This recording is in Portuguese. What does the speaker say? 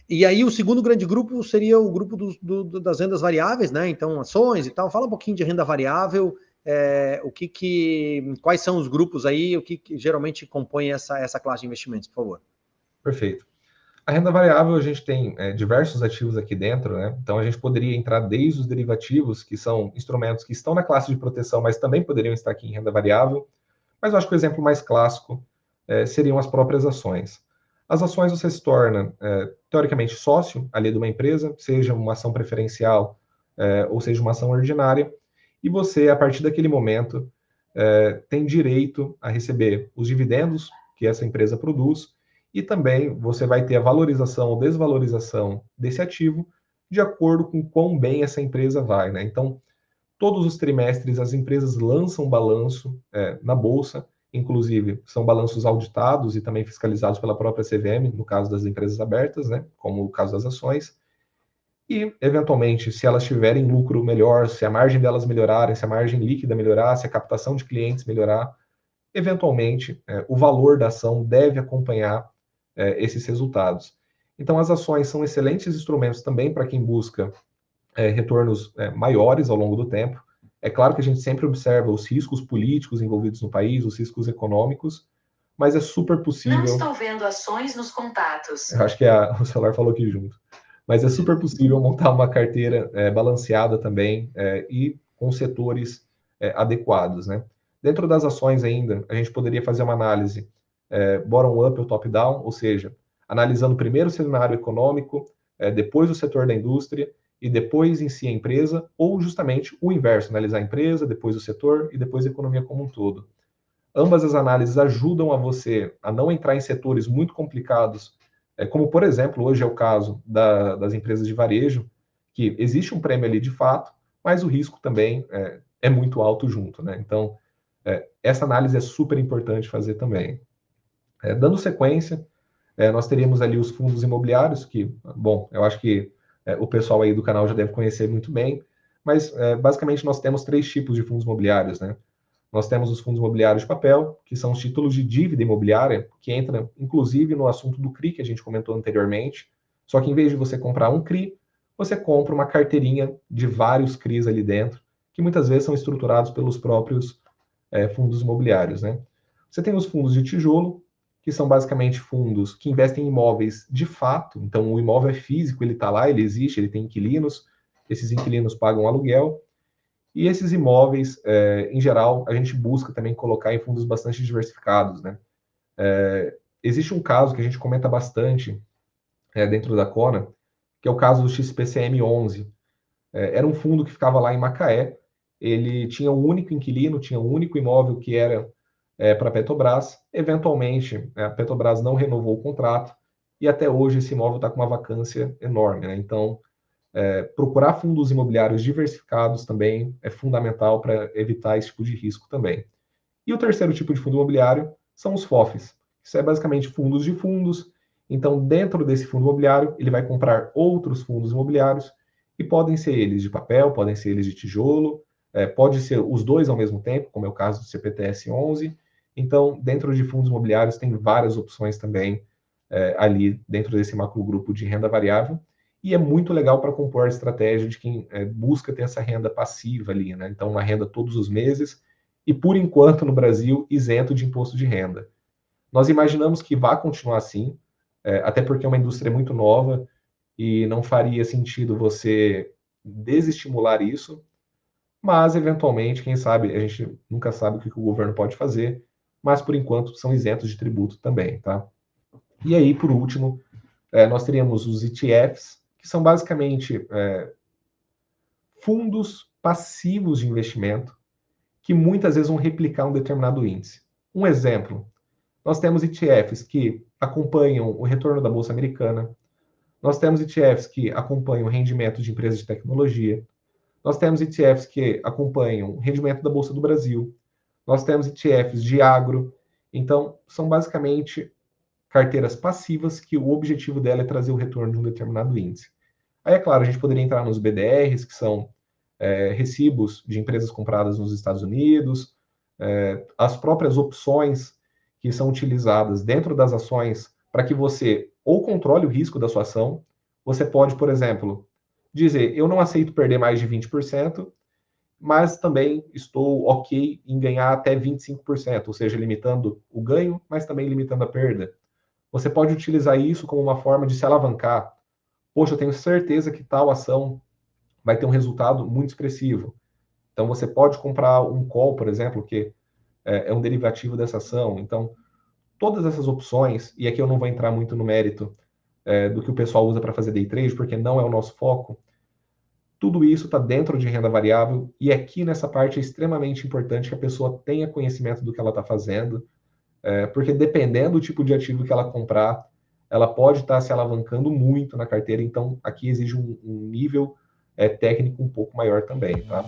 E aí o segundo grande grupo seria o grupo das rendas variáveis, né? Então, ações e tal. Fala um pouquinho de renda variável, quais são os grupos aí, o que geralmente compõe essa classe de investimentos, por favor. Perfeito. A renda variável, a gente tem diversos ativos aqui dentro, né? Então, a gente poderia entrar desde os derivativos, que são instrumentos que estão na classe de proteção, mas também poderiam estar aqui em renda variável. Mas eu acho que o exemplo mais clássico seriam as próprias ações. As ações você se torna, teoricamente, sócio ali de uma empresa, seja uma ação preferencial ou seja uma ação ordinária, e você, a partir daquele momento, tem direito a receber os dividendos que essa empresa produz, e também você vai ter a valorização ou desvalorização desse ativo de acordo com quão bem essa empresa vai, né? Então, todos os trimestres as empresas lançam balanço na bolsa, inclusive são balanços auditados e também fiscalizados pela própria CVM, no caso das empresas abertas, né? Como o caso das ações. E, eventualmente, se elas tiverem lucro melhor, se a margem delas melhorar, se a margem líquida melhorar, se a captação de clientes melhorar, eventualmente, o valor da ação deve acompanhar esses resultados. Então, as ações são excelentes instrumentos também para quem busca retornos maiores ao longo do tempo. É claro que a gente sempre observa os riscos políticos envolvidos no país, os riscos econômicos, mas é super possível. Não estou vendo ações nos contatos. Eu acho que o celular falou aqui junto. Mas é super possível montar uma carteira balanceada também e com setores adequados, né? Dentro das ações ainda, a gente poderia fazer uma análise bottom-up ou top-down, ou seja, analisando primeiro o cenário econômico, depois o setor da indústria e depois em si a empresa, ou justamente o inverso, analisar a empresa, depois o setor e depois a economia como um todo. Ambas as análises ajudam a você a não entrar em setores muito complicados, como, por exemplo, hoje é o caso das empresas de varejo, que existe um prêmio ali de fato, mas o risco também é muito alto junto, né? Então, essa análise é super importante fazer também. Dando sequência, nós teríamos ali os fundos imobiliários, que, bom, eu acho que o pessoal aí do canal já deve conhecer muito bem, mas basicamente nós temos 3 tipos de fundos imobiliários, né? Nós temos os fundos imobiliários de papel, que são os títulos de dívida imobiliária, que entra, inclusive, no assunto do CRI, que a gente comentou anteriormente. Só que, em vez de você comprar um CRI, você compra uma carteirinha de vários CRIs ali dentro, que muitas vezes são estruturados pelos próprios fundos imobiliários, né? Você tem os fundos de tijolo, que são basicamente fundos que investem em imóveis de fato. Então, o imóvel é físico, ele está lá, ele existe, ele tem inquilinos, esses inquilinos pagam aluguel. E esses imóveis, em geral, a gente busca também colocar em fundos bastante diversificados, né? Existe um caso que a gente comenta bastante dentro da Kona, que é o caso do XPCM11. Era um fundo que ficava lá em Macaé, ele tinha um único inquilino, tinha um único imóvel que era para a Petrobras. Eventualmente, a Petrobras não renovou o contrato e até hoje esse imóvel está com uma vacância enorme, né? Então, procurar fundos imobiliários diversificados também é fundamental para evitar esse tipo de risco também. E o terceiro tipo de fundo imobiliário são os FOFs. Isso é basicamente fundos de fundos. Então, dentro desse fundo imobiliário, ele vai comprar outros fundos imobiliários e podem ser eles de papel, podem ser eles de tijolo, pode ser os dois ao mesmo tempo, como é o caso do CPTS-11. Então, dentro de fundos imobiliários tem várias opções também ali dentro desse macrogrupo de renda variável. E é muito legal para compor a estratégia de quem busca ter essa renda passiva ali, né? Então, uma renda todos os meses e, por enquanto, no Brasil, isento de imposto de renda. Nós imaginamos que vai continuar assim, até porque é uma indústria muito nova e não faria sentido você desestimular isso, mas, eventualmente, quem sabe, a gente nunca sabe o que o governo pode fazer, mas, por enquanto, são isentos de tributo também, tá? E aí, por último, nós teríamos os ETFs, que são basicamente fundos passivos de investimento que muitas vezes vão replicar um determinado índice. Um exemplo, nós temos ETFs que acompanham o retorno da Bolsa Americana, nós temos ETFs que acompanham o rendimento de empresas de tecnologia, nós temos ETFs que acompanham o rendimento da Bolsa do Brasil, nós temos ETFs de agro. Então, são basicamente carteiras passivas que o objetivo dela é trazer o retorno de um determinado índice. Aí, é claro, a gente poderia entrar nos BDRs, que são recibos de empresas compradas nos Estados Unidos, as próprias opções que são utilizadas dentro das ações para que você ou controle o risco da sua ação, você pode, por exemplo, dizer, eu não aceito perder mais de 20%, mas também estou ok em ganhar até 25%, ou seja, limitando o ganho, mas também limitando a perda. Você pode utilizar isso como uma forma de se alavancar. Poxa, eu tenho certeza que tal ação vai ter um resultado muito expressivo. Então, você pode comprar um call, por exemplo, que é um derivativo dessa ação. Então, todas essas opções, e aqui eu não vou entrar muito no mérito do que o pessoal usa para fazer day trade, porque não é o nosso foco, tudo isso está dentro de renda variável, e aqui nessa parte é extremamente importante que a pessoa tenha conhecimento do que ela está fazendo, porque dependendo do tipo de ativo que ela comprar, ela pode estar se alavancando muito na carteira, então aqui exige um nível técnico um pouco maior também, tá?